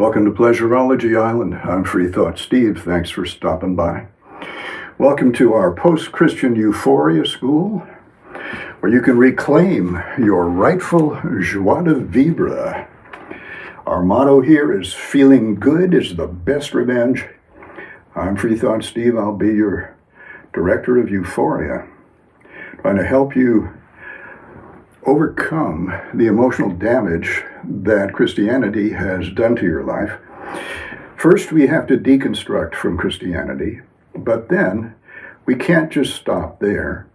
Welcome to Pleasureology Island. I'm Free Thought Steve. Thanks for stopping by. Welcome to our post-Christian euphoria school, where you can reclaim your rightful joie de vivre. Our motto here is feeling good is the best revenge. I'm Free Thought Steve. I'll be your director of euphoria, trying to help you overcome the emotional damage that Christianity has done to your life. First, we have to deconstruct from Christianity, but then we can't just stop there.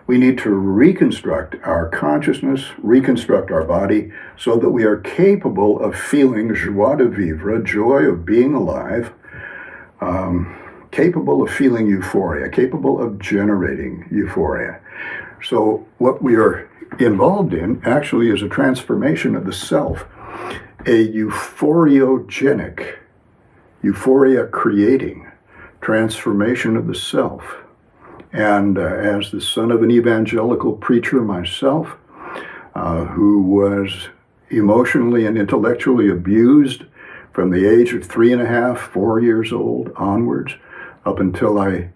We need to reconstruct our consciousness, reconstruct our body, so that we are capable of feeling joie de vivre, joy of being alive, capable of feeling euphoria, capable of generating euphoria. So what we are involved in actually is a transformation of the self, a euphoriogenic, euphoria-creating transformation of the self. And as the son of an evangelical preacher myself, who was emotionally and intellectually abused from the age of 3.5, 4 years old onwards, up until I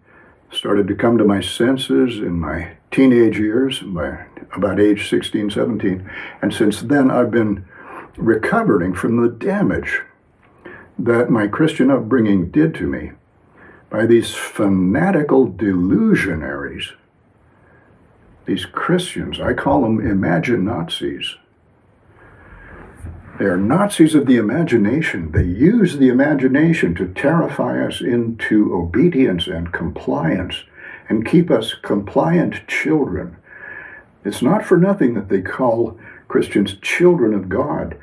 started to come to my senses in my teenage years, by about age 16, 17. And since then, I've been recovering from the damage that my Christian upbringing did to me by these fanatical delusionaries, these Christians. I call them imagine-Nazis. They are Nazis of the imagination. They use the imagination to terrify us into obedience and compliance and keep us compliant children. It's not for nothing that they call Christians children of God.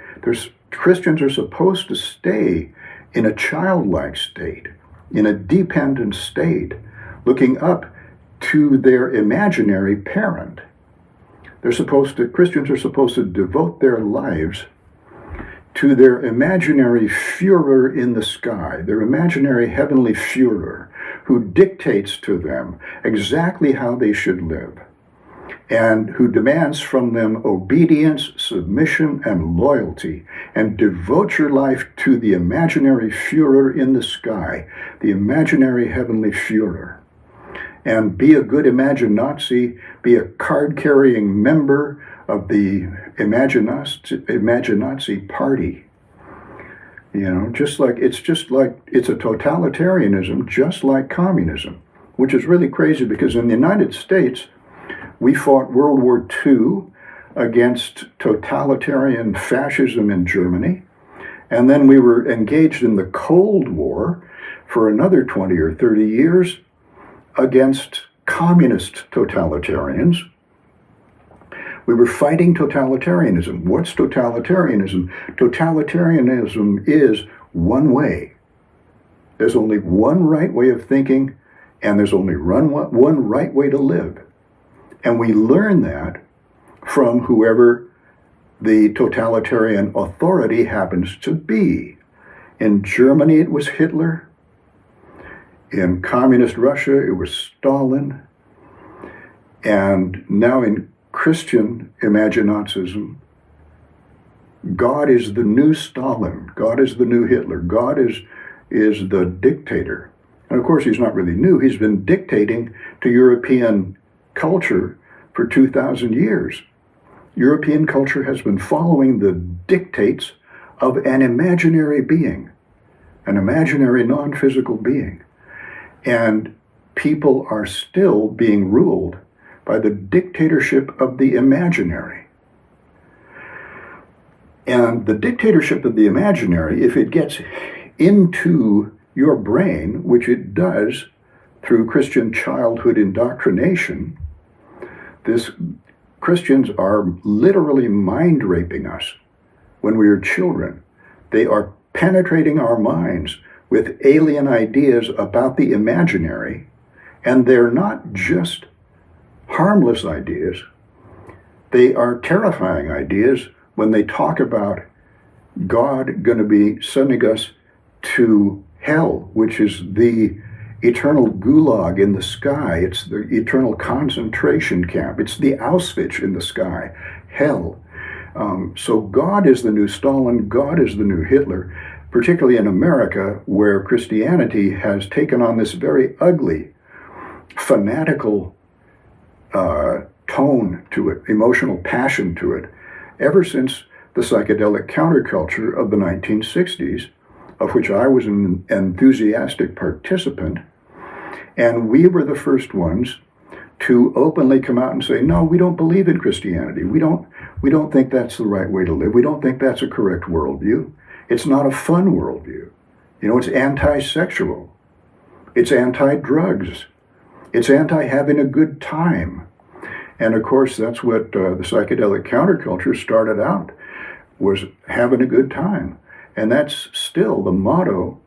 Christians are supposed to stay in a childlike state, in a dependent state, looking up to their imaginary parent. Christians are supposed to devote their lives to their imaginary Führer in the sky, their imaginary heavenly Führer, who dictates to them exactly how they should live, and who demands from them obedience, submission, and loyalty, and devote your life to the imaginary Führer in the sky, the imaginary heavenly Führer. And be a good Imagine-Nazi, be a card-carrying member of the Imagine-Nazi party. You know, it's a totalitarianism, just like communism, which is really crazy because in the United States, we fought World War II against totalitarian fascism in Germany, and then we were engaged in the Cold War for another 20 or 30 years against communist totalitarians. We were fighting totalitarianism. What's totalitarianism? Totalitarianism is one way. There's only one right way of thinking, and there's only one right way to live. And we learn that from whoever the totalitarian authority happens to be. In Germany, it was Hitler. In communist Russia, it was Stalin. And now in Christian Imagine-Nazism, God is the new Stalin. God is the new Hitler. God is the dictator. And of course, he's not really new. He's been dictating to European culture for 2,000 years. European culture has been following the dictates of an imaginary being, an imaginary non-physical being. And people are still being ruled by the dictatorship of the imaginary. And the dictatorship of the imaginary, if it gets into your brain, which it does through Christian childhood indoctrination, Christians are literally mind raping us when we are children. They are penetrating our minds with alien ideas about the imaginary, and they're not just harmless ideas. They are terrifying ideas when they talk about God going to be sending us to hell, which is the eternal gulag in the sky. It's the eternal concentration camp. It's the Auschwitz in the sky, hell. So God is the new Stalin. God is the new Hitler. particularly in America, where Christianity has taken on this very ugly, fanatical tone to it, emotional passion to it, ever since the psychedelic counterculture of the 1960s, of which I was an enthusiastic participant. And we were the first ones to openly come out and say, no, we don't believe in Christianity. We don't think that's the right way to live. We don't think that's a correct worldview. It's not a fun worldview. You know, it's anti-sexual. It's anti-drugs. It's anti-having a good time. And of course, that's what the psychedelic counterculture started out, was having a good time. And that's still the motto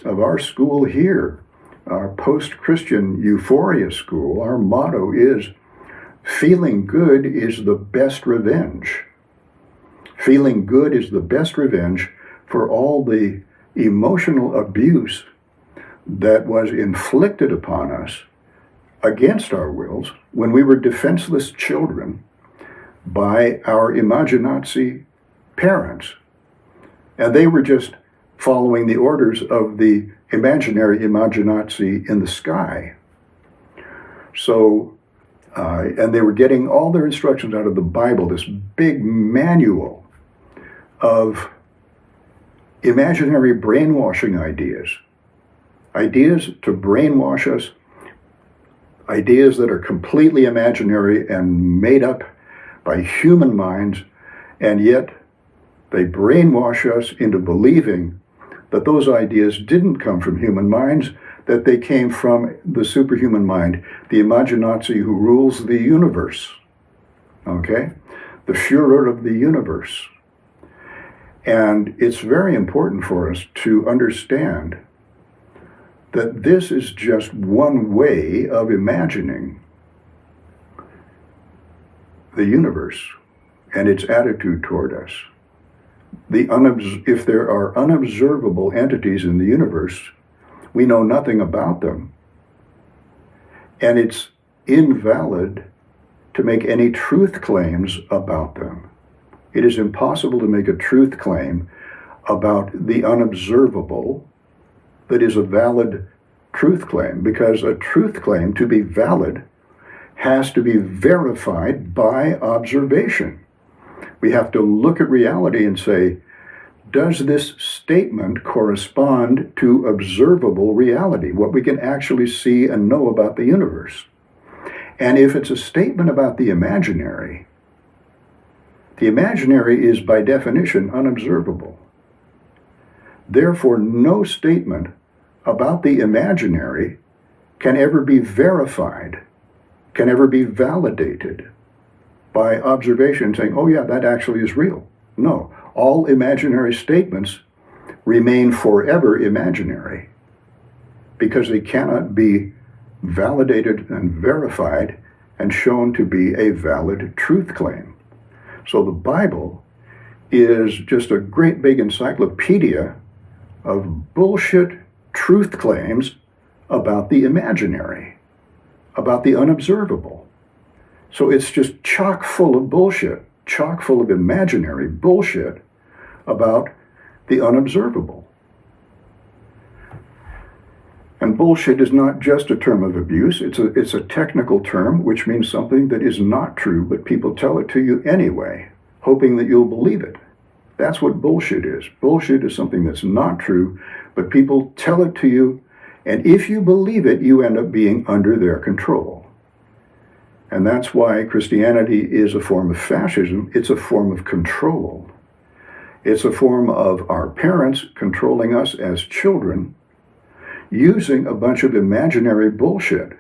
of our school here, our post-Christian euphoria school. Our motto is, feeling good is the best revenge. Feeling good is the best revenge for all the emotional abuse that was inflicted upon us against our wills when we were defenseless children by our imaginazi parents. And they were just following the orders of the imaginary imaginazi in the sky. So, and they were getting all their instructions out of the Bible, this big manual of imaginary brainwashing ideas to brainwash us, ideas that are completely imaginary and made up by human minds, and yet they brainwash us into believing that those ideas didn't come from human minds, that they came from the superhuman mind, the imaginazi who rules the universe, okay? The Führer of the universe. And it's very important for us to understand that this is just one way of imagining the universe and its attitude toward us. If there are unobservable entities in the universe, we know nothing about them. And it's invalid to make any truth claims about them. It is impossible to make a truth claim about the unobservable that is a valid truth claim, because a truth claim, to be valid, has to be verified by observation. We have to look at reality and say, does this statement correspond to observable reality, what we can actually see and know about the universe? And if it's a statement about the imaginary is by definition unobservable. Therefore, no statement about the imaginary can ever be verified, can ever be validated by observation, saying, oh yeah, that actually is real. No, all imaginary statements remain forever imaginary because they cannot be validated and verified and shown to be a valid truth claim. So the Bible is just a great big encyclopedia of bullshit truth claims about the imaginary, about the unobservable. So it's just chock full of bullshit, chock full of imaginary bullshit about the unobservable. And bullshit is not just a term of abuse, it's a technical term which means something that is not true, but people tell it to you anyway, hoping that you'll believe it. That's what bullshit is. Bullshit is something that's not true, but people tell it to you, and if you believe it, you end up being under their control. And that's why Christianity is a form of fascism. It's a form of control. It's a form of our parents controlling us as children, using a bunch of imaginary bullshit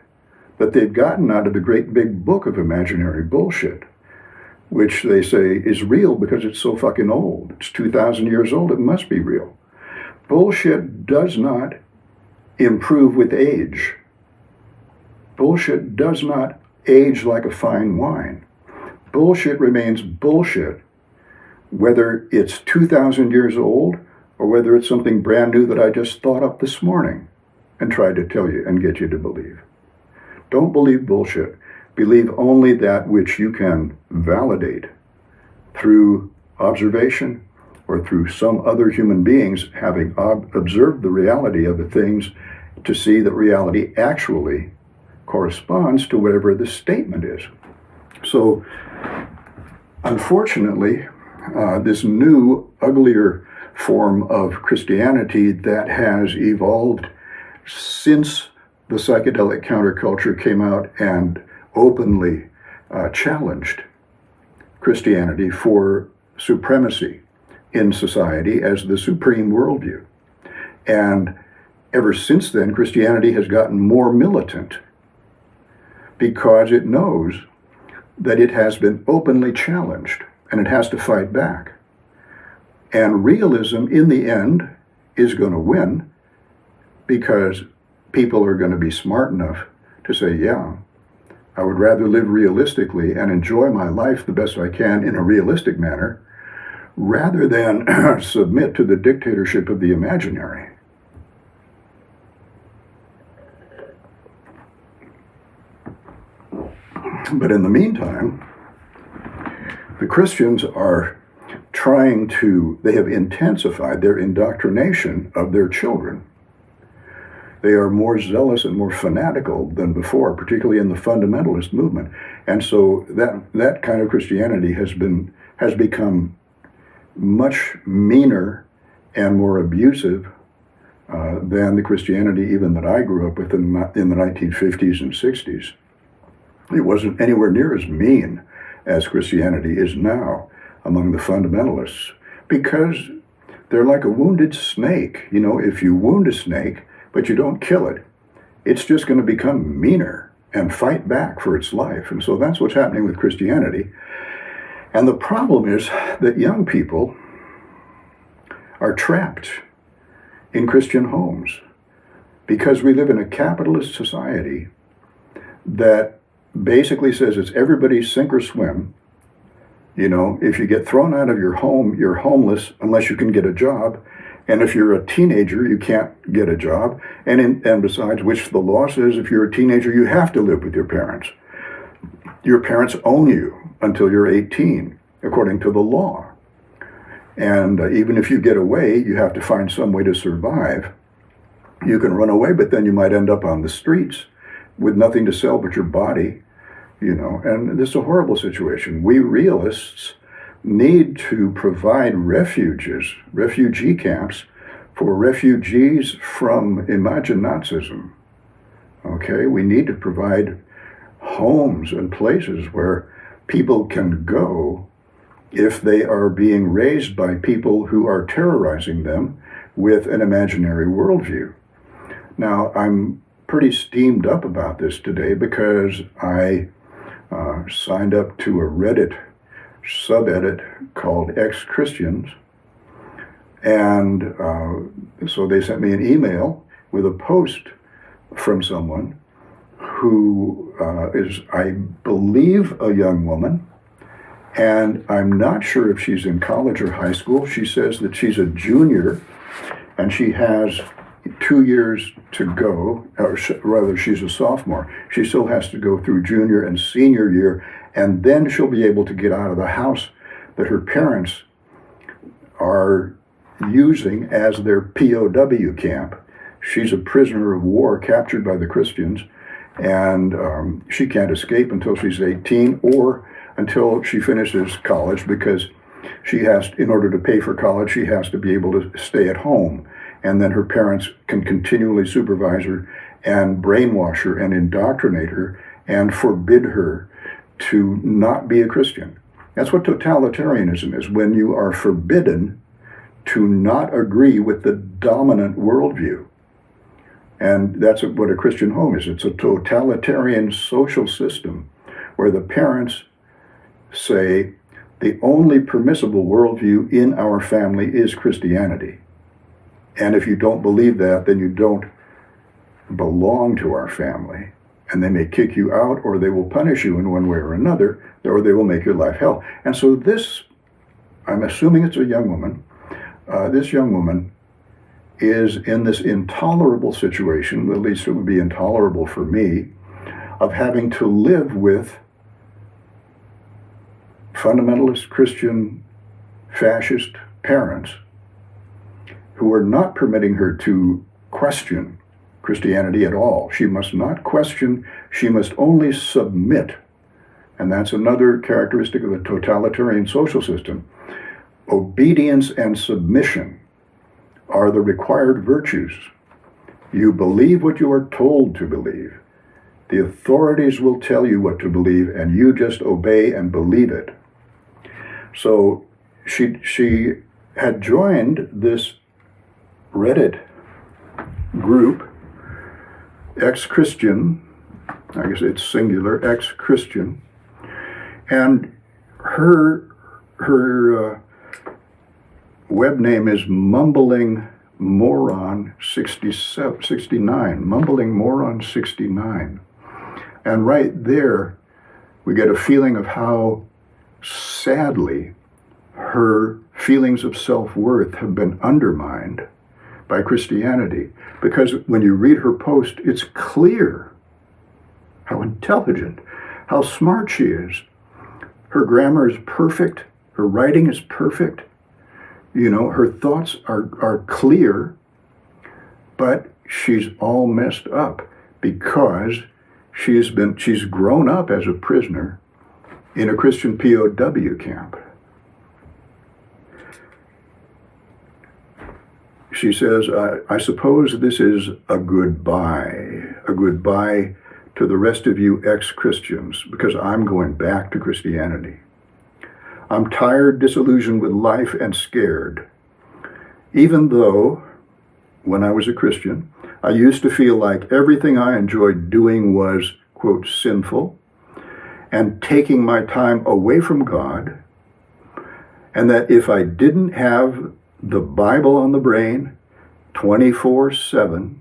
that they've gotten out of the great big book of imaginary bullshit, which they say is real because it's so fucking old. It's 2,000 years old, it must be real. Bullshit does not improve with age. Bullshit does not age like a fine wine. Bullshit remains bullshit, whether it's 2,000 years old or whether it's something brand new that I just thought up this morning and tried to tell you and get you to believe. Don't believe bullshit. Believe only that which you can validate through observation or through some other human beings having observed the reality of the things to see that reality actually corresponds to whatever the statement is. So, unfortunately, this new, uglier form of Christianity that has evolved since the psychedelic counterculture came out and openly challenged Christianity for supremacy in society as the supreme worldview. And ever since then, Christianity has gotten more militant because it knows that it has been openly challenged and it has to fight back. And realism, in the end, is going to win because people are going to be smart enough to say, yeah, I would rather live realistically and enjoy my life the best I can in a realistic manner rather than submit to the dictatorship of the imaginary. But in the meantime, the Christians are they have intensified their indoctrination of their children. They are more zealous and more fanatical than before, particularly in the fundamentalist movement. And so that kind of Christianity has become much meaner and more abusive than the Christianity even that I grew up with in the 1950s and 60s. It wasn't anywhere near as mean as Christianity is now among the fundamentalists, because they're like a wounded snake. You know, if you wound a snake, but you don't kill it, it's just going to become meaner and fight back for its life. And so that's what's happening with Christianity. And the problem is that young people are trapped in Christian homes because we live in a capitalist society that basically says it's everybody sink or swim. You know, if you get thrown out of your home, you're homeless unless you can get a job. And if you're a teenager, you can't get a job. And besides which, the law says if you're a teenager, you have to live with your parents. Your parents own you until you're 18, according to the law. And even if you get away, you have to find some way to survive. You can run away, but then you might end up on the streets with nothing to sell but your body, you know. And this is a horrible situation. We realists need to provide refugee camps for refugees from, imagine, Nazism. Okay, we need to provide homes and places where people can go if they are being raised by people who are terrorizing them with an imaginary worldview. Now, I'm pretty steamed up about this today because I signed up to a Reddit subreddit called Ex-Christians, and so they sent me an email with a post from someone who is, I believe, a young woman, and I'm not sure if she's in college or high school. She says that she's a junior and she has 2 years to go, or rather she's a sophomore. She still has to go through junior and senior year, and then she'll be able to get out of the house that her parents are using as their POW camp. She's a prisoner of war captured by the Christians, and she can't escape until she's 18 or until she finishes college, because she has, in order to pay for college, she has to be able to stay at home. And then her parents can continually supervise her and brainwash her and indoctrinate her and forbid her to not be a Christian. That's what totalitarianism is, when you are forbidden to not agree with the dominant worldview. And that's what a Christian home is. It's a totalitarian social system where the parents say the only permissible worldview in our family is Christianity. And if you don't believe that, then you don't belong to our family. And they may kick you out, or they will punish you in one way or another, or they will make your life hell. And so this, I'm assuming it's a young woman, this young woman is in this intolerable situation, at least it would be intolerable for me, of having to live with fundamentalist Christian fascist parents who are not permitting her to question Christianity at all. She must not question, she must only submit. And that's another characteristic of a totalitarian social system. Obedience and submission are the required virtues. You believe what you are told to believe. The authorities will tell you what to believe, and you just obey and believe it. So she had joined this Reddit group, ex-Christian, I guess it's singular, ex-Christian, and her web name is Mumbling Moron 69, Mumbling Moron 69. And right there, we get a feeling of how sadly her feelings of self-worth have been undermined by Christianity. Because when you read her post, it's clear how intelligent, how smart she is. Her grammar is perfect. Her writing is perfect. You know, her thoughts are clear, but she's all messed up because she's grown up as a prisoner in a Christian POW camp. She says, I suppose this is a goodbye to the rest of you ex-Christians, because I'm going back to Christianity. I'm tired, disillusioned with life, and scared. Even though, when I was a Christian, I used to feel like everything I enjoyed doing was, quote, sinful, and taking my time away from God, and that if I didn't have the Bible on the brain 24/7,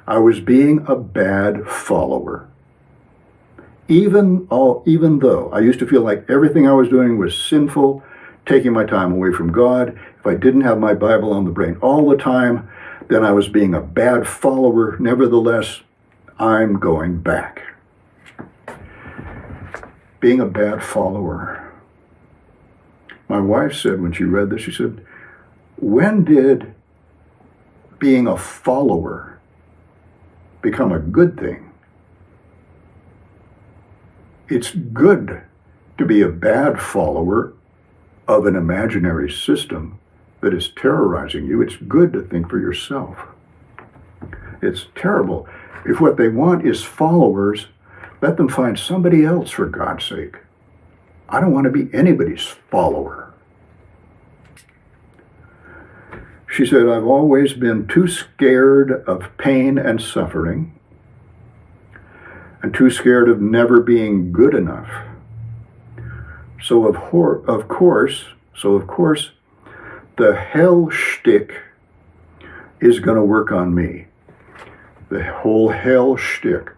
I was being a bad follower. Even though I used to feel like everything I was doing was sinful, taking my time away from God, if I didn't have my Bible on the brain all the time, then I was being a bad follower. Nevertheless, I'm going back. Being a bad follower. My wife said when she read this, she said, when did being a follower become a good thing? It's good to be a bad follower of an imaginary system that is terrorizing you. It's good to think for yourself. It's terrible. If what they want is followers, let them find somebody else, for God's sake. I don't want to be anybody's follower. She said, I've always been too scared of pain and suffering, and too scared of never being good enough. So of course, the hell shtick is going to work on me. The whole hell shtick.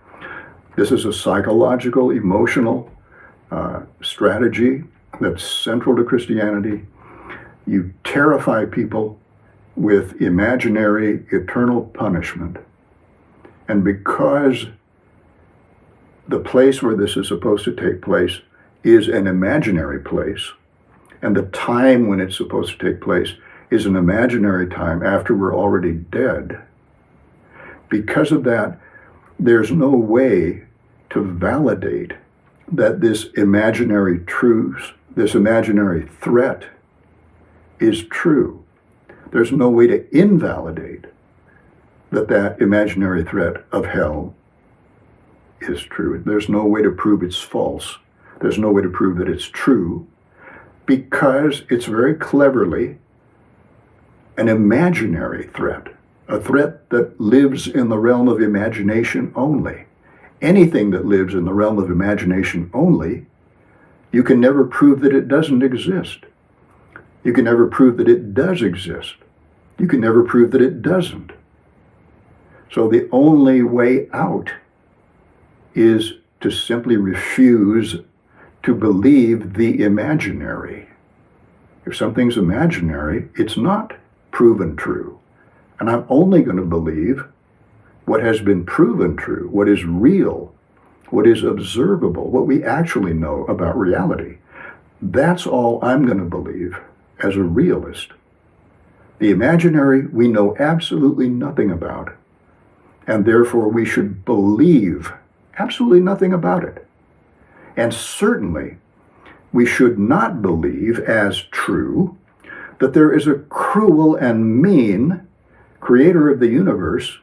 This is a psychological, emotional strategy that's central to Christianity. You terrify people with imaginary eternal punishment. And because the place where this is supposed to take place is an imaginary place, and the time when it's supposed to take place is an imaginary time after we're already dead, because of that, there's no way to validate that this imaginary truth, this imaginary threat is true. There's no way to invalidate that imaginary threat of hell is true. There's no way to prove it's false. There's no way to prove that it's true, because it's very cleverly an imaginary threat, a threat that lives in the realm of imagination only. Anything that lives in the realm of imagination only, you can never prove that it doesn't exist. You can never prove that it does exist. You can never prove that it doesn't. So the only way out is to simply refuse to believe the imaginary. If something's imaginary, it's not proven true. And I'm only going to believe what has been proven true, what is real, what is observable, what we actually know about reality. That's all I'm going to believe. as a realist. The imaginary we know absolutely nothing about, and therefore we should believe absolutely nothing about it. And certainly, we should not believe as true that there is a cruel and mean creator of the universe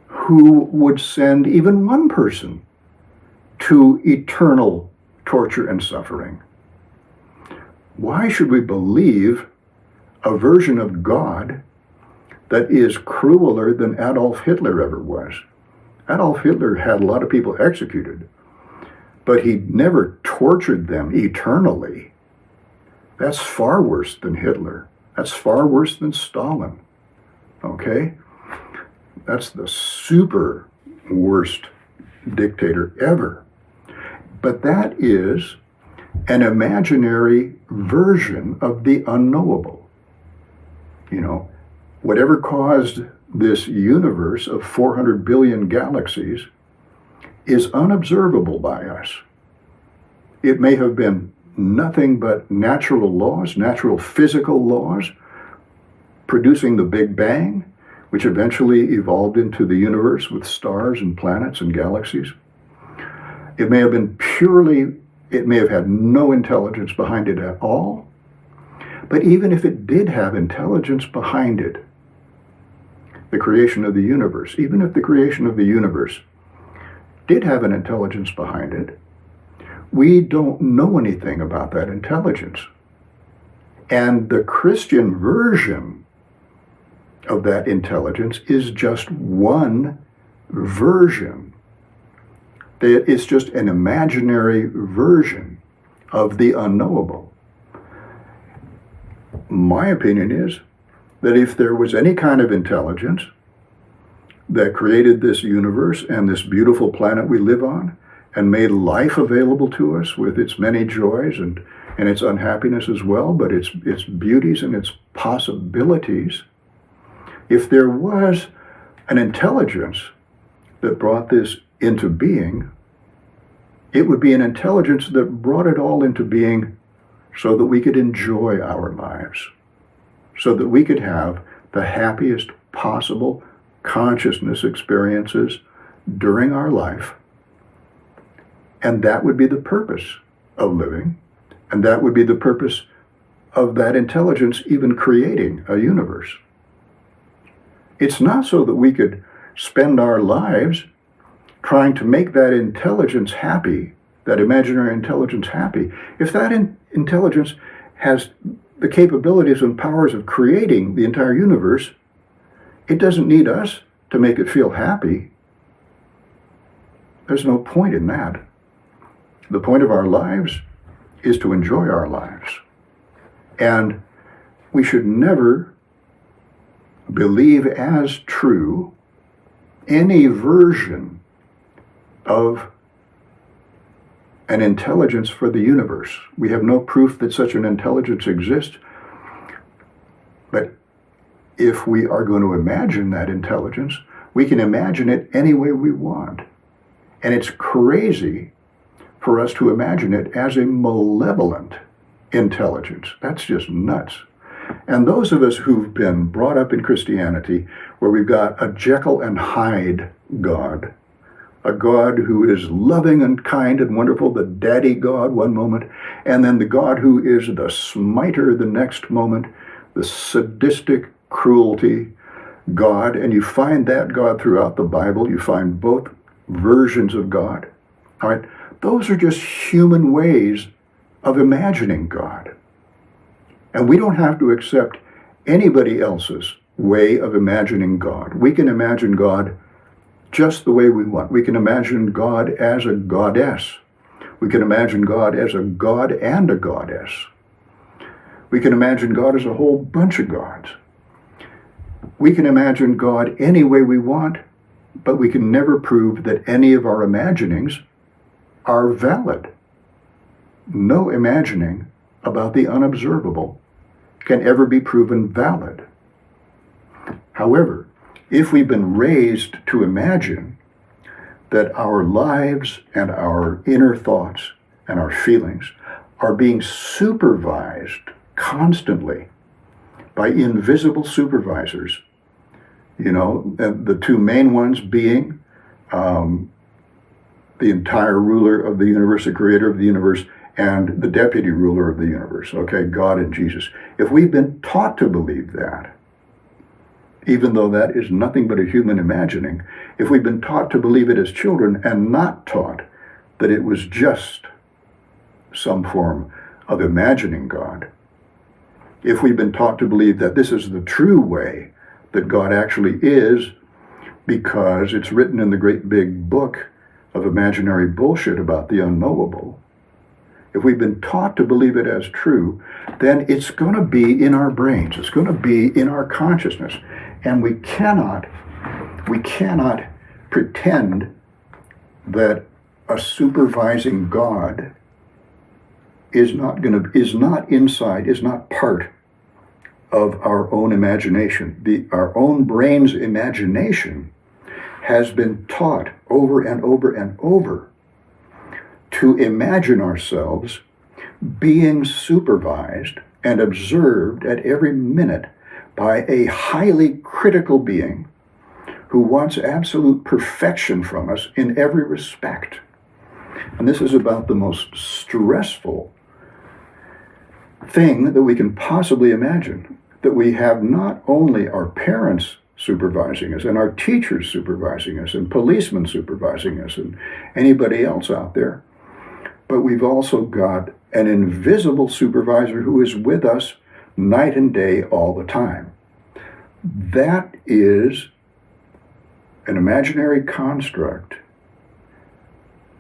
who would send even one person to eternal torture and suffering. Why should we believe a version of God that is crueler than Adolf Hitler ever was? Adolf Hitler had a lot of people executed, but he never tortured them eternally. That's far worse than Hitler. That's far worse than Stalin. Okay? That's the super worst dictator ever. But that is an imaginary version of the unknowable. You know, whatever caused this universe of 400 billion galaxies is unobservable by us. It may have been nothing but natural laws, natural physical laws, producing the Big Bang, which eventually evolved into the universe with stars and planets and galaxies. It may have been it may have had no intelligence behind it at all. But even if it did have intelligence behind it, the creation of the universe, even if the creation of the universe did have an intelligence behind it, we don't know anything about that intelligence. And the Christian version of that intelligence is just one version. It's just an imaginary version of the unknowable. My opinion is that if there was any kind of intelligence that created this universe and this beautiful planet we live on and made life available to us with its many joys and its unhappiness as well, but its beauties and its possibilities, if there was an intelligence that brought this into being, it would be an intelligence that brought it all into being so that we could enjoy our lives, so that we could have the happiest possible consciousness experiences during our life. And that would be the purpose of living, and that would be the purpose of that intelligence even creating a universe. It's not so that we could spend our lives trying to make that intelligence happy, that imaginary intelligence happy. If that intelligence has the capabilities and powers of creating the entire universe, it doesn't need us to make it feel happy. There's no point in that. The point of our lives is to enjoy our lives. And we should never believe as true any version of an intelligence for the universe. We have no proof that such an intelligence exists, but if we are going to imagine that intelligence, we can imagine it any way we want. And it's crazy for us to imagine it as a malevolent intelligence. That's just nuts. And those of us who've been brought up in Christianity, where we've got a Jekyll and Hyde God, a God who is loving and kind and wonderful, the daddy God one moment, and then the God who is the smiter the next moment, the sadistic cruelty God, and you find that God throughout the Bible. You find both versions of God. All right, those are just human ways of imagining God. And we don't have to accept anybody else's way of imagining God. We can imagine God just the way we want. We can imagine God as a goddess. We can imagine God as a god and a goddess. We can imagine God as a whole bunch of gods. We can imagine God any way we want, but we can never prove that any of our imaginings are valid. No imagining about the unobservable can ever be proven valid. However, if we've been raised to imagine that our lives and our inner thoughts and our feelings are being supervised constantly by invisible supervisors. And the two main ones being the entire ruler of the universe, the creator of the universe, and the deputy ruler of the universe, okay, God and Jesus. If we've been taught to believe that, even though that is nothing but a human imagining, if we've been taught to believe it as children and not taught that it was just some form of imagining God, if we've been taught to believe that this is the true way that God actually is, because it's written in the great big book of imaginary bullshit about the unknowable, if we've been taught to believe it as true, then it's going to be in our brains. It's going to be in our consciousness. And we cannot pretend that a supervising God is not part of our own imagination. Our own brain's imagination has been taught over and over and over to imagine ourselves being supervised and observed at every minute by a highly critical being who wants absolute perfection from us in every respect. And this is about the most stressful thing that we can possibly imagine, that we have not only our parents supervising us and our teachers supervising us and policemen supervising us and anybody else out there, but we've also got an invisible supervisor who is with us night and day all the time. That is an imaginary construct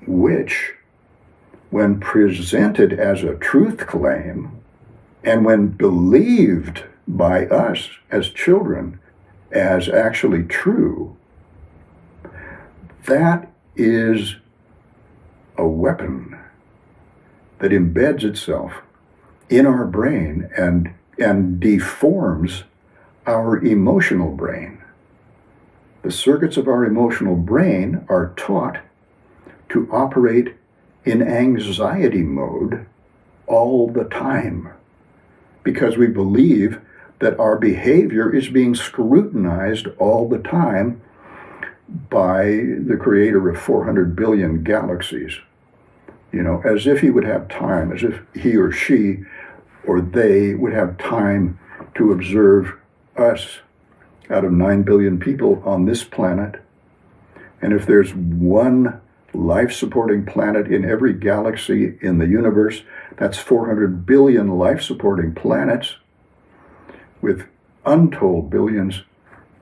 which, when presented as a truth claim and when believed by us as children as actually true, that is a weapon that embeds itself in our brain and deforms our emotional brain. The circuits of our emotional brain are taught to operate in anxiety mode all the time because we believe that our behavior is being scrutinized all the time by the creator of 400 billion galaxies. As if he would have time, as if he or she or they would have time to observe us out of 9 billion people on this planet. And if there's one life-supporting planet in every galaxy in the universe, that's 400 billion life-supporting planets with untold billions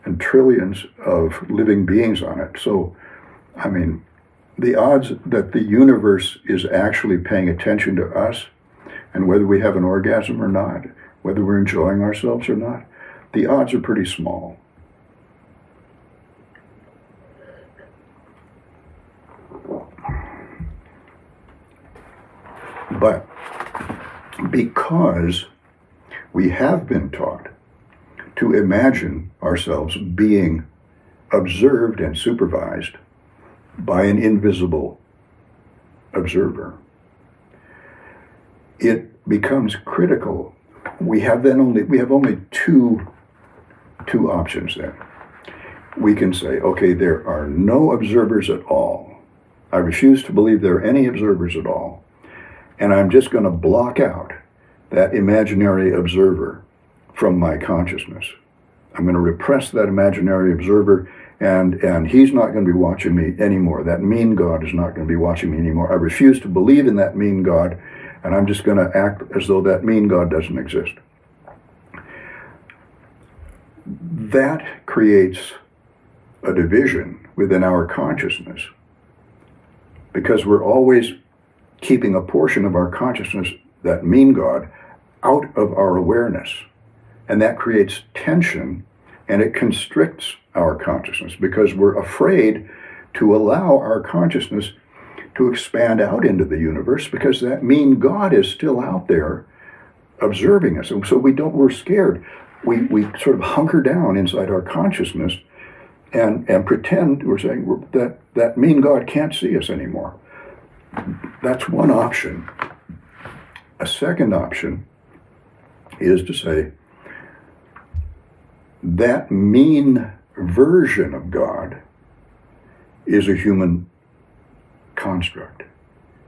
and trillions of living beings on it. So, the odds that the universe is actually paying attention to us, and whether we have an orgasm or not, whether we're enjoying ourselves or not, the odds are pretty small. But because we have been taught to imagine ourselves being observed and supervised by an invisible observer, it becomes critical. We have only two options then. We can say, okay, there are no observers at all. I refuse to believe there are any observers at all. And I'm just going to block out that imaginary observer from my consciousness. I'm going to repress that imaginary observer, and he's not going to be watching me anymore. That mean God is not going to be watching me anymore. I refuse to believe in that mean God, and I'm just going to act as though that mean God doesn't exist. That creates a division within our consciousness because we're always keeping a portion of our consciousness, that mean God, out of our awareness. And that creates tension, and it constricts our consciousness because we're afraid to allow our consciousness to expand out into the universe because that mean God is still out there observing us. And so we're scared. We sort of hunker down inside our consciousness and pretend we're saying that mean God can't see us anymore. That's one option. A second option is to say that mean version of God is a human construct.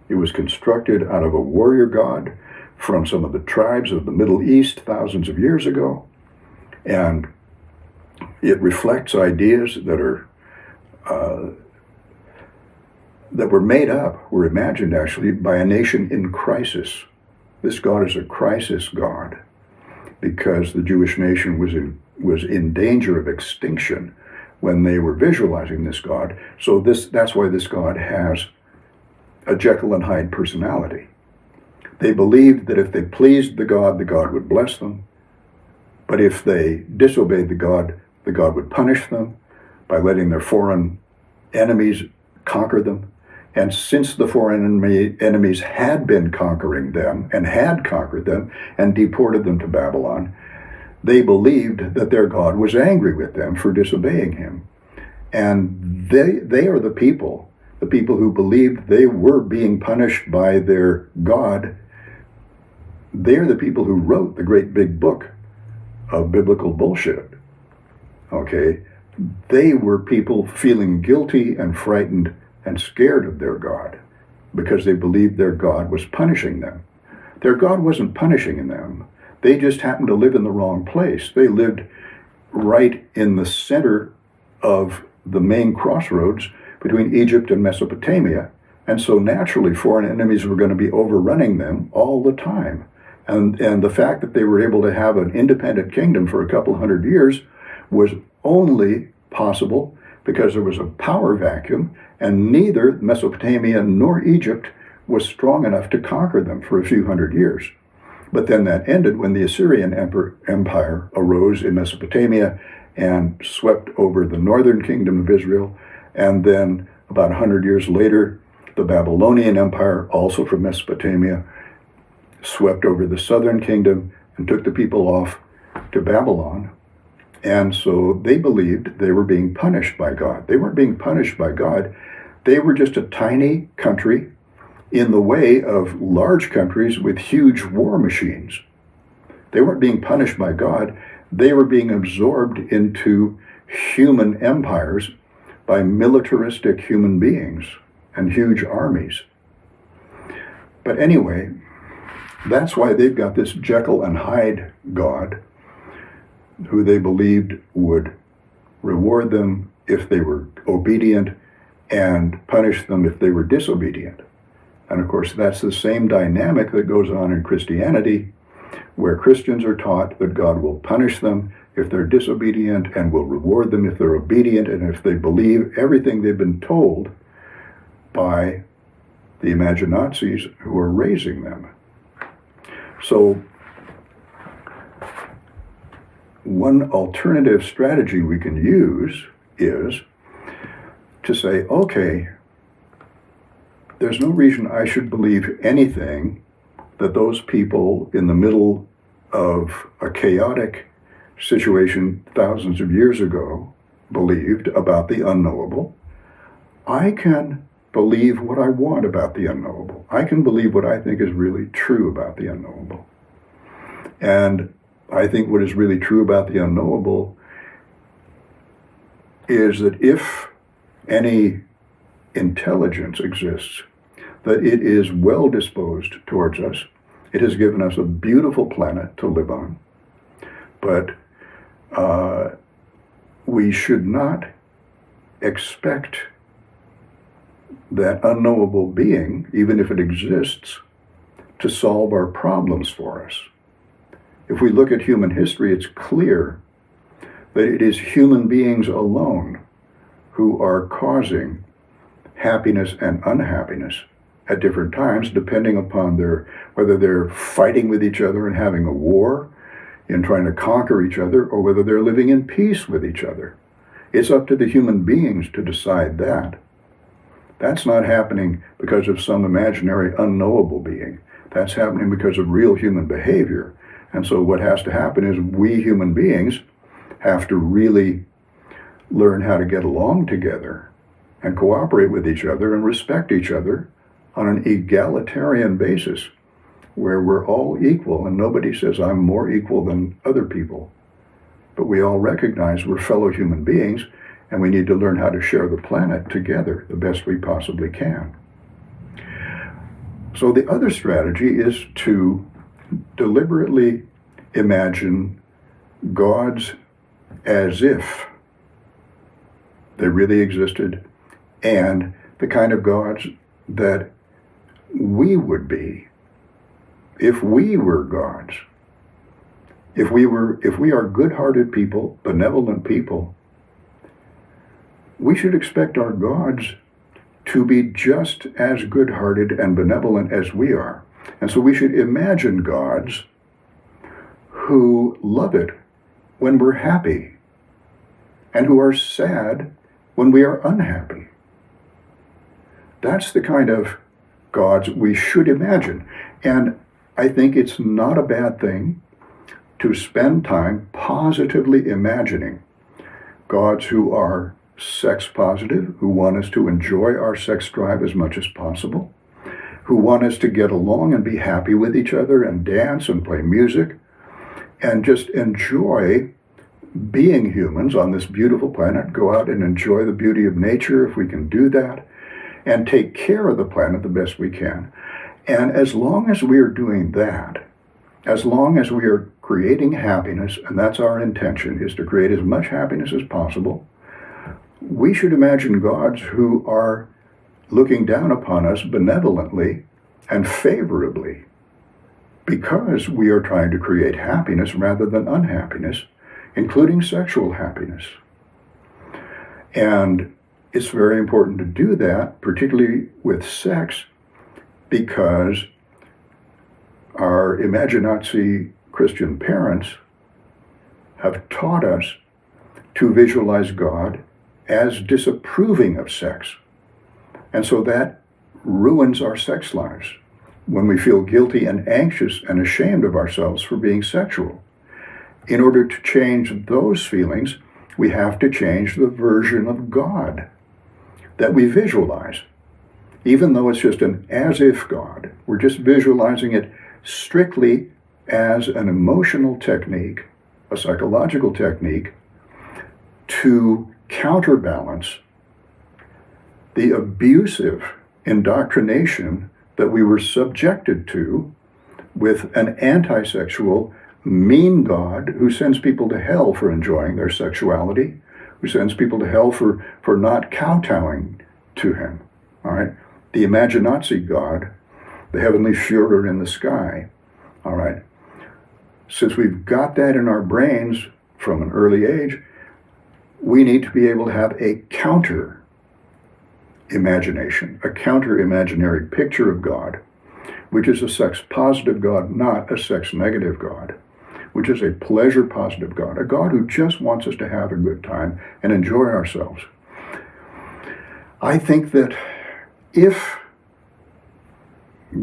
It was constructed out of a warrior god from some of the tribes of the Middle East thousands of years ago, and it reflects ideas that are that were made up, were imagined actually by a nation in crisis. This God is a crisis God because the Jewish nation was in danger of extinction when they were visualizing this God. So that's why this God has a Jekyll and Hyde personality. They believed that if they pleased the God would bless them. But if they disobeyed the God would punish them by letting their foreign enemies conquer them. And since the foreign enemies had been conquering them and had conquered them and deported them to Babylon, they believed that their God was angry with them for disobeying him. And they are the people who believed they were being punished by their God. They're the people who wrote the great big book of biblical bullshit. Okay? They were people feeling guilty and frightened and scared of their God because they believed their God was punishing them. Their God wasn't punishing them. They just happened to live in the wrong place. They lived right in the center of the main crossroads between Egypt and Mesopotamia. And so naturally, foreign enemies were going to be overrunning them all the time. And the fact that they were able to have an independent kingdom for a couple hundred years was only possible because there was a power vacuum, and neither Mesopotamia nor Egypt was strong enough to conquer them for a few hundred years. But then that ended when the Assyrian Empire arose in Mesopotamia and swept over the northern kingdom of Israel. And then about 100 years later, the Babylonian Empire, also from Mesopotamia, swept over the southern kingdom and took the people off to Babylon. And so they believed they were being punished by God. They weren't being punished by God. They were just a tiny country in the way of large countries with huge war machines. They weren't being punished by God. They were being absorbed into human empires by militaristic human beings and huge armies. But anyway, that's why they've got this Jekyll and Hyde God who they believed would reward them if they were obedient and punish them if they were disobedient. And of course, that's the same dynamic that goes on in Christianity, where Christians are taught that God will punish them if they're disobedient and will reward them if they're obedient and if they believe everything they've been told by the imaginazis who are raising them. So one alternative strategy we can use is to say, okay, there's no reason I should believe anything that those people in the middle of a chaotic situation thousands of years ago believed about the unknowable. I can believe what I want about the unknowable. I can believe what I think is really true about the unknowable. And I think what is really true about the unknowable is that if any intelligence exists, that it is well disposed towards us. It has given us a beautiful planet to live on. But we should not expect that unknowable being, even if it exists, to solve our problems for us. If we look at human history, it's clear that it is human beings alone who are causing happiness and unhappiness at different times, depending upon whether they're fighting with each other and having a war in trying to conquer each other, or whether they're living in peace with each other. It's up to the human beings to decide that. That's not happening because of some imaginary unknowable being. That's happening because of real human behavior. And so what has to happen is we human beings have to really learn how to get along together and cooperate with each other and respect each other on an egalitarian basis. where we're all equal and nobody says I'm more equal than other people. But we all recognize we're fellow human beings and we need to learn how to share the planet together the best we possibly can. So the other strategy is to deliberately imagine gods as if they really existed, and the kind of gods that we would be if we were gods. If we are good-hearted people, benevolent people, we should expect our gods to be just as good-hearted and benevolent as we are. And so we should imagine gods who love it when we're happy and who are sad when we are unhappy. That's the kind of gods we should imagine. And I think it's not a bad thing to spend time positively imagining gods who are sex positive, who want us to enjoy our sex drive as much as possible, who want us to get along and be happy with each other and dance and play music and just enjoy being humans on this beautiful planet, go out and enjoy the beauty of nature if we can do that, and take care of the planet the best we can. And as long as we are doing that, as long as we are creating happiness, and that's our intention, is to create as much happiness as possible, we should imagine gods who are looking down upon us benevolently and favorably because we are trying to create happiness rather than unhappiness, including sexual happiness. And it's very important to do that, particularly with sex, because our imaginazi Christian parents have taught us to visualize God as disapproving of sex. And so that ruins our sex lives when we feel guilty and anxious and ashamed of ourselves for being sexual. In order to change those feelings, we have to change the version of God that we visualize. Even though it's just an as-if God, we're just visualizing it strictly as an emotional technique, a psychological technique, to counterbalance the abusive indoctrination that we were subjected to with an anti-sexual, mean God who sends people to hell for enjoying their sexuality, who sends people to hell for not kowtowing to him. All right? The imaginazi God, the heavenly Führer in the sky. All right? Since we've got that in our brains from an early age, we need to be able to have a counter imagination, a counter imaginary picture of God, which is a sex positive God, not a sex negative God, which is a pleasure positive God, a God who just wants us to have a good time and enjoy ourselves. I think that if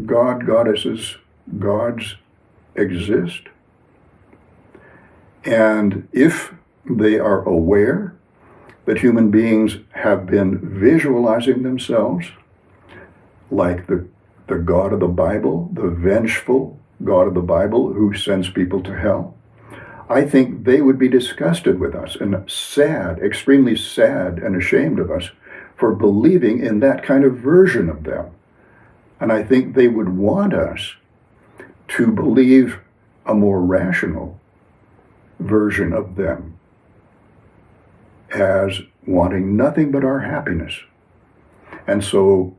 God, goddesses, gods exist, and if they are aware that human beings have been visualizing themselves like the God of the Bible, the vengeful God of the Bible who sends people to hell, I think they would be disgusted with us and sad, extremely sad and ashamed of us for believing in that kind of version of them. And I think they would want us to believe a more rational version of them as wanting nothing but our happiness. And so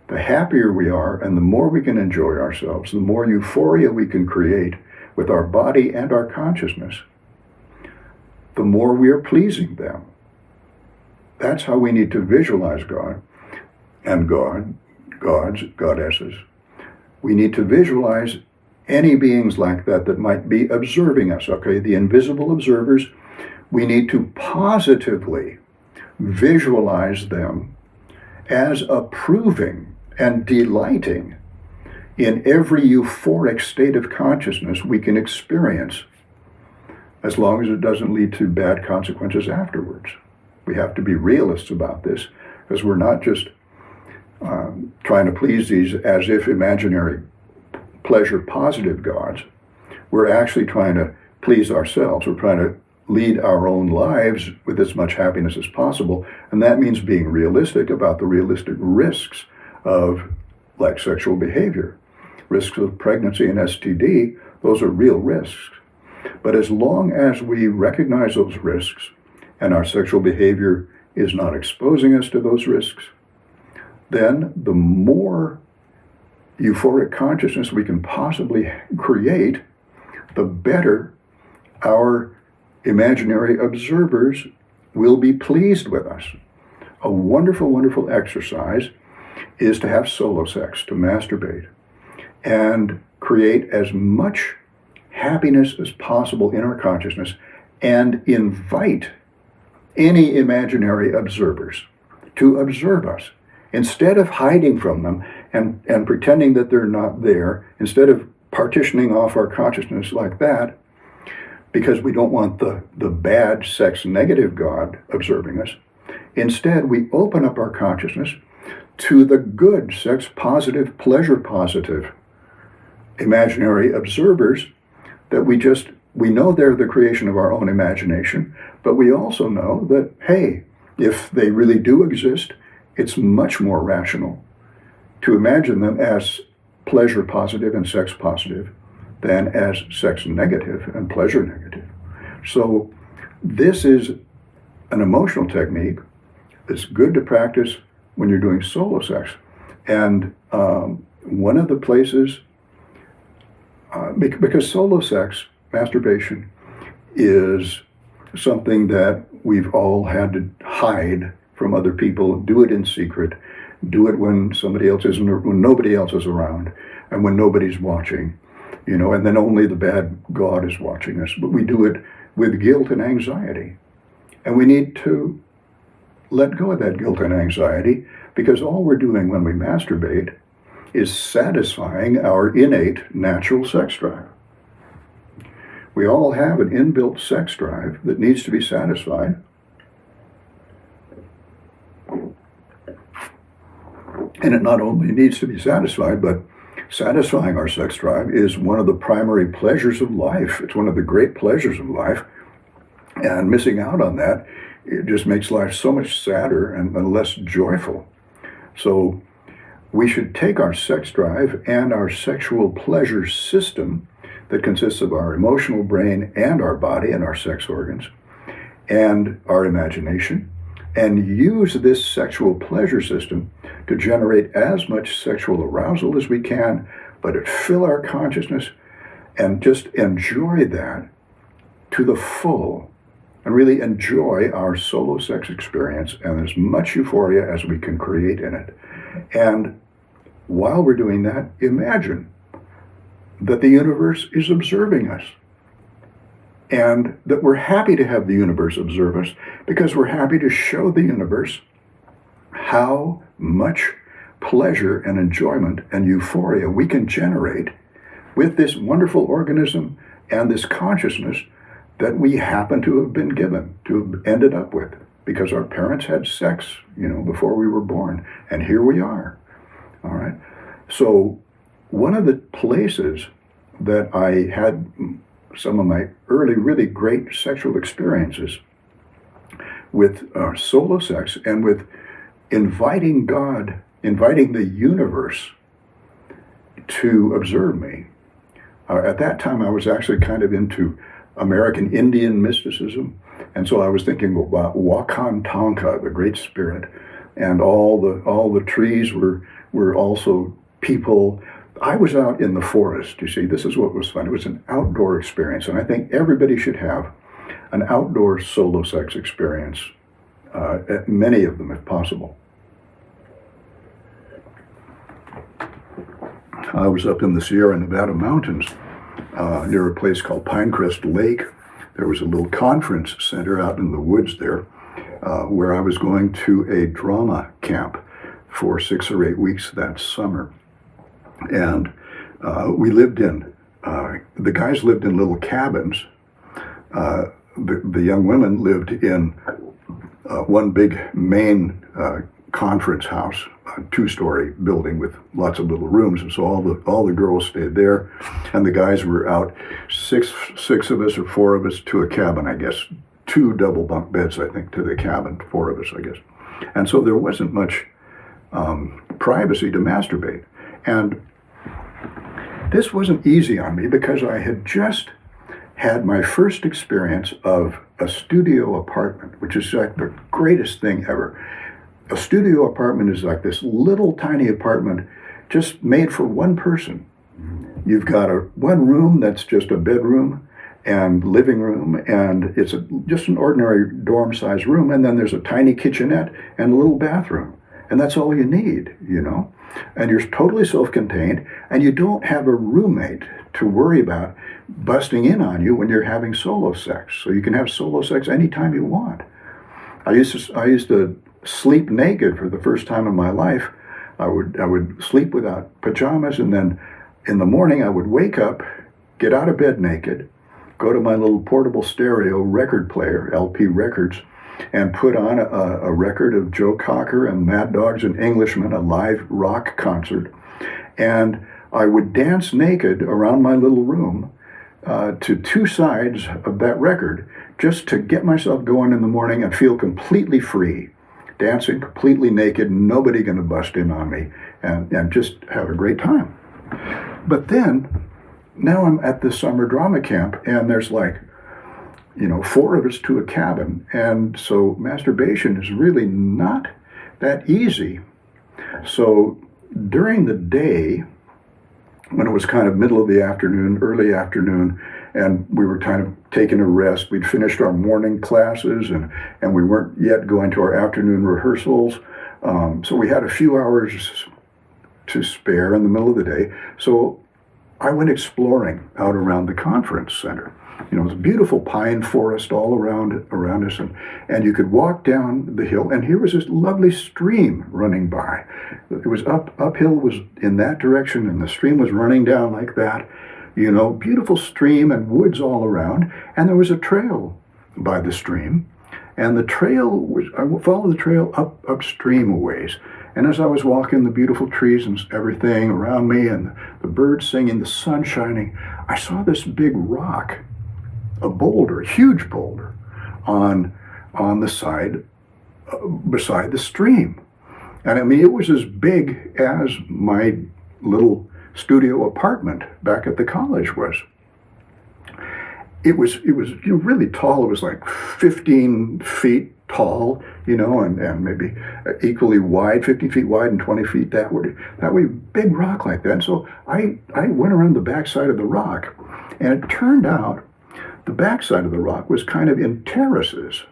the happier we are and the more we can enjoy ourselves, the more euphoria we can create with our body and our consciousness, the more we are pleasing them. That's how we need to visualize God and gods, goddesses. We need to visualize any beings like that might be observing us, okay? The invisible observers, we need to positively visualize them as approving and delighting in every euphoric state of consciousness we can experience, as long as it doesn't lead to bad consequences afterwards. We have to be realists about this, because we're not just trying to please these as if imaginary pleasure positive gods, we're actually trying to please ourselves. We're trying to lead our own lives with as much happiness as possible. And that means being realistic about the realistic risks of like sexual behavior. Risks of pregnancy and STD, those are real risks. But as long as we recognize those risks and our sexual behavior is not exposing us to those risks, then the more euphoric consciousness we can possibly create, the better our imaginary observers will be pleased with us. A wonderful, wonderful exercise is to have solo sex, to masturbate, and create as much happiness as possible in our consciousness and invite any imaginary observers to observe us. Instead of hiding from them and pretending that they're not there, instead of partitioning off our consciousness like that, because we don't want the bad sex negative God observing us, instead we open up our consciousness to the good sex positive, pleasure positive imaginary observers that we know they're the creation of our own imagination, but we also know that, hey, if they really do exist, it's much more rational to imagine them as pleasure positive and sex positive than as sex negative and pleasure negative. So this is an emotional technique that's good to practice when you're doing solo sex. And one of the places, because solo sex, masturbation, is something that we've all had to hide from other people, do it in secret, do it when somebody else isn't, when nobody else is around, and when nobody's watching, and then only the bad God is watching us. But we do it with guilt and anxiety. And we need to let go of that guilt and anxiety, because all we're doing when we masturbate is satisfying our innate natural sex drive. We all have an inbuilt sex drive that needs to be satisfied. And it not only needs to be satisfied, but satisfying our sex drive is one of the primary pleasures of life. It's one of the great pleasures of life. And missing out on that, it just makes life so much sadder and less joyful. So we should take our sex drive and our sexual pleasure system that consists of our emotional brain and our body and our sex organs and our imagination, and use this sexual pleasure system to generate as much sexual arousal as we can, but fill our consciousness and just enjoy that to the full, and really enjoy our solo sex experience and as much euphoria as we can create in it. And while we're doing that, imagine that the universe is observing us, and that we're happy to have the universe observe us, because we're happy to show the universe how much pleasure and enjoyment and euphoria we can generate with this wonderful organism and this consciousness that we happen to have been given, to have ended up with, because our parents had sex, before we were born, and here we are. All right. So one of the places that I had some of my early, really great sexual experiences with solo sex and with inviting God, inviting the universe to observe me. At that time, I was actually kind of into American Indian mysticism, and so I was thinking about Wakan Tanka, the Great Spirit, and all the trees were also people. I was out in the forest, you see. This is what was fun. It was an outdoor experience, and I think everybody should have an outdoor solo sex experience, many of them if possible. I was up in the Sierra Nevada mountains near a place called Pinecrest Lake. There was a little conference center out in the woods there where I was going to a drama camp for 6 or 8 weeks that summer. And we lived in, the guys lived in little cabins. The young women lived in one big main conference house a two-story building with lots of little rooms, and so all the girls stayed there, and the guys were out. Six of us or four of us to a cabin, I guess. 2 double bunk beds, I think, to the cabin. 4 of us, I guess. And so there wasn't much privacy to masturbate, and this wasn't easy on me because I had just had my first experience of a studio apartment, which is like the greatest thing ever. A studio apartment is like this little tiny apartment just made for one person. You've got one room that's just a bedroom and living room, and it's just an ordinary dorm-sized room, and then there's a tiny kitchenette and a little bathroom. And that's all you need, you know? And you're totally self-contained, and you don't have a roommate to worry about busting in on you when you're having solo sex. So you can have solo sex anytime you want. I used to sleep naked for the first time in my life. I would sleep without pajamas, and then in the morning I would wake up, get out of bed naked, go to my little portable stereo record player, LP records, and put on a record of Joe Cocker and Mad Dogs and Englishmen, a live rock concert. And I would dance naked around my little room to 2 sides of that record just to get myself going in the morning and feel completely free. Dancing completely naked, nobody going to bust in on me, and just have a great time. But then, now I'm at this summer drama camp, and there's like, 4 of us to a cabin, and so masturbation is really not that easy. So during the day, when it was kind of middle of the afternoon, early afternoon, and we were kind of taking a rest, we'd finished our morning classes, and we weren't yet going to our afternoon rehearsals, so we had a few hours to spare in the middle of the day. So I went exploring out around the conference center. It was a beautiful pine forest all around us, and you could walk down the hill, and here was this lovely stream running by. It was uphill was in that direction, and the stream was running down like that. Beautiful stream and woods all around, and there was a trail by the stream, and I followed the trail upstream a ways. And as I was walking, the beautiful trees and everything around me, and the birds singing, the sun shining, I saw this big rock, a boulder, a huge boulder, on the side beside the stream. And I mean, it was as big as my little studio apartment back at the college was. It was really tall. It was like 15 feet tall, and maybe equally wide, 50 feet wide and 20 feet that way, big rock like that. And so I went around the backside of the rock, and it turned out the backside of the rock was kind of in terraces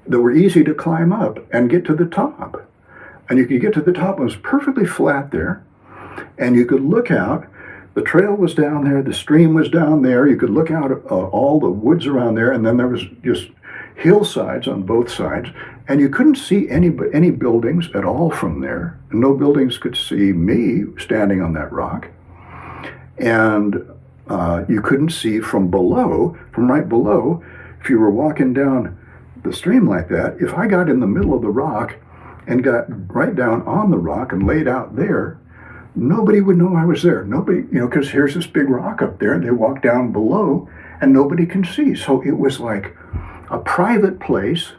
that were easy to climb up and get to the top. And you could get to the top, it was perfectly flat there, and you could look out. The trail was down there, the stream was down there, you could look out at all the woods around there, and then there was just hillsides on both sides, and you couldn't see any buildings at all from there. No buildings could see me standing on that rock. And you couldn't see from right below, if you were walking down the stream like that, if I got in the middle of the rock and got right down on the rock and laid out there, nobody would know I was there. Nobody, because here's this big rock up there, and they walk down below, and nobody can see. So it was like a private place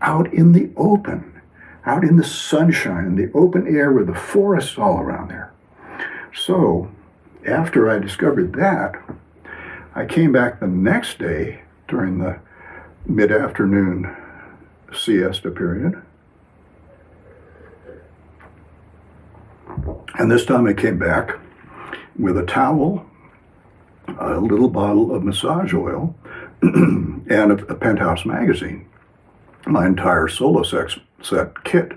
out in the open, out in the sunshine, in the open air with the forests all around there. So after I discovered that, I came back the next day during the mid-afternoon siesta period. And this time I came back with a towel, a little bottle of massage oil, and a Penthouse magazine. My entire solo sex set kit,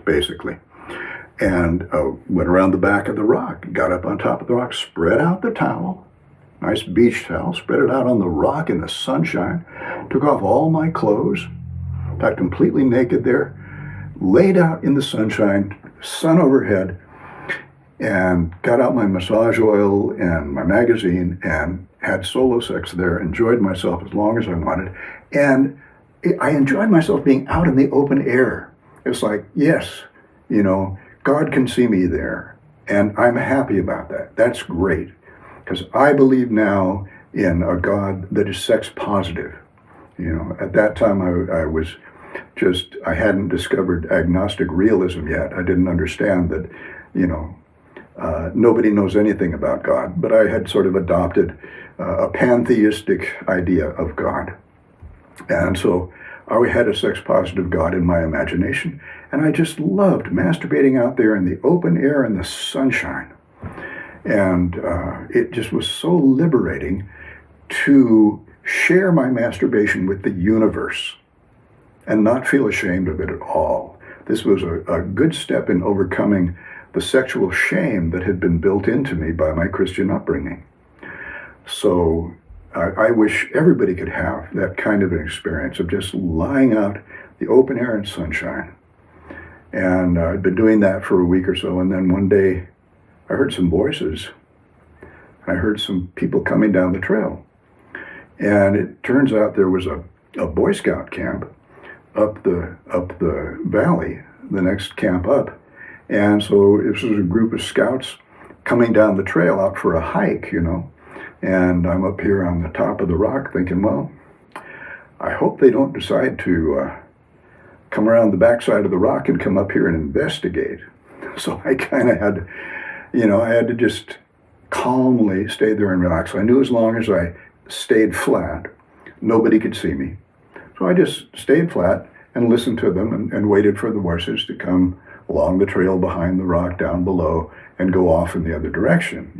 basically. And went around the back of the rock, got up on top of the rock, spread out the towel, nice beach towel, spread it out on the rock in the sunshine, took off all my clothes, got completely naked there, laid out in the sunshine, sun overhead, and got out my massage oil and my magazine and had solo sex there, enjoyed myself as long as I wanted. And I enjoyed myself being out in the open air. It's like, yes, God can see me there, and I'm happy about that. That's great, because I believe now in a God that is sex positive. At that time I hadn't discovered agnostic realism yet. I didn't understand that, nobody knows anything about God, but I had sort of adopted a pantheistic idea of God. And so I had a sex-positive God in my imagination, and I just loved masturbating out there in the open air in the sunshine. And it just was so liberating to share my masturbation with the universe and not feel ashamed of it at all. This was a good step in overcoming the sexual shame that had been built into me by my Christian upbringing. So I wish everybody could have that kind of an experience of just lying out the open air and sunshine. And I'd been doing that for a week or so, and then one day I heard some voices. I heard some people coming down the trail. And it turns out there was a Boy Scout camp up the valley, the next camp up. And so this was a group of scouts coming down the trail out for a hike, And I'm up here on the top of the rock thinking, well, I hope they don't decide to come around the backside of the rock and come up here and investigate. So I kind of had, I had to just calmly stay there and relax. I knew as long as I stayed flat, nobody could see me. So I just stayed flat and listened to them and waited for the voices to come along the trail behind the rock down below and go off in the other direction,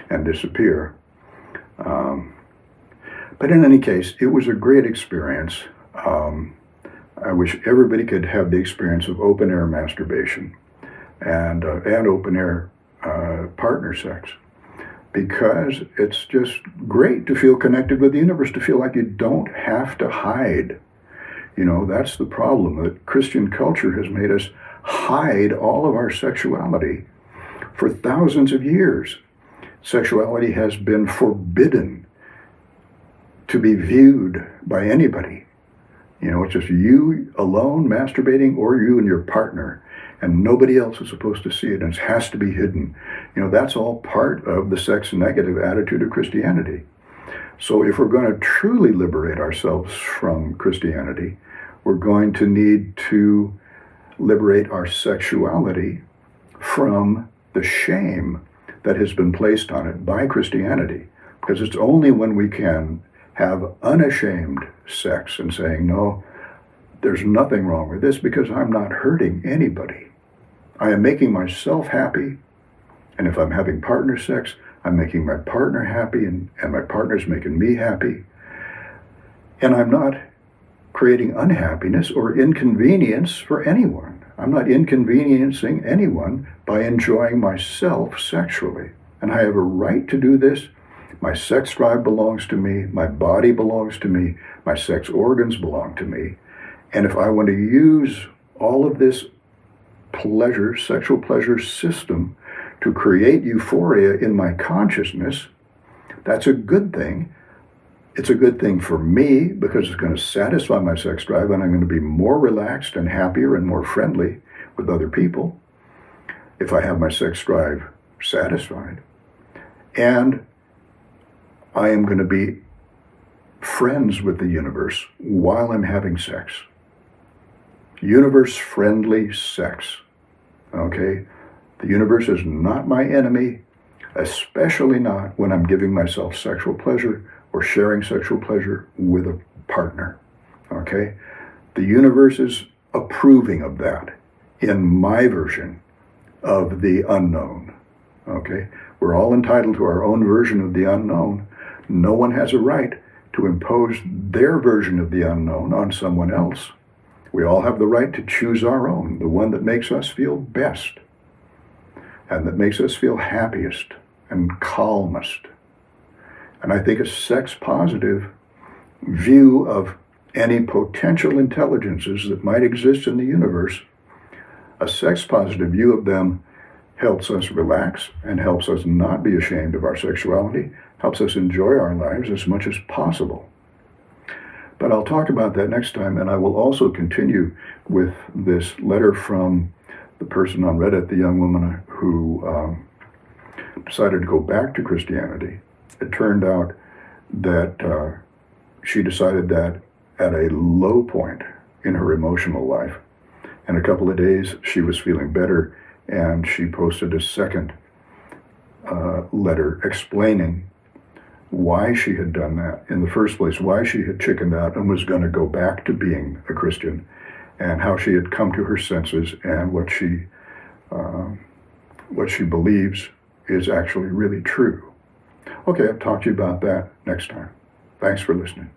and disappear. But in any case, it was a great experience. I wish everybody could have the experience of open air masturbation and open air partner sex, because it's just great to feel connected with the universe, to feel like you don't have to hide. That's the problem, that Christian culture has made us hide all of our sexuality for thousands of years. Sexuality has been forbidden to be viewed by anybody. It's just you alone masturbating, or you and your partner, and nobody else is supposed to see it, and it has to be hidden. That's all part of the sex negative attitude of Christianity. So if we're going to truly liberate ourselves from Christianity, we're going to need to liberate our sexuality from the shame that has been placed on it by Christianity. Because it's only when we can have unashamed sex and saying, no, there's nothing wrong with this because I'm not hurting anybody. I am making myself happy, and if I'm having partner sex, I'm making my partner happy, and my partner's making me happy. And I'm not creating unhappiness or inconvenience for anyone. I'm not inconveniencing anyone by enjoying myself sexually. And I have a right to do this. My sex drive belongs to me. My body belongs to me. My sex organs belong to me. And if I want to use all of this pleasure, sexual pleasure system to create euphoria in my consciousness, that's a good thing. It's a good thing for me because it's going to satisfy my sex drive, and I'm going to be more relaxed and happier and more friendly with other people if I have my sex drive satisfied. And I am going to be friends with the universe while I'm having sex. Universe-friendly sex. Okay? The universe is not my enemy, especially not when I'm giving myself sexual pleasure or sharing sexual pleasure with a partner. Okay? The universe is approving of that in my version of the unknown. Okay? We're all entitled to our own version of the unknown. No one has a right to impose their version of the unknown on someone else. We all have the right to choose our own, the one that makes us feel best and that makes us feel happiest and calmest. And I think a sex-positive view of any potential intelligences that might exist in the universe, a sex-positive view of them helps us relax and helps us not be ashamed of our sexuality, helps us enjoy our lives as much as possible. But I'll talk about that next time, and I will also continue with this letter from the person on Reddit, the young woman who decided to go back to Christianity, it turned out that she decided that at a low point in her emotional life, in a couple of days she was feeling better, and she posted a second letter explaining why she had done that in the first place, why she had chickened out and was going to go back to being a Christian, and how she had come to her senses, and what she believes is actually really true. Okay, I'll talk to you about that next time. Thanks for listening.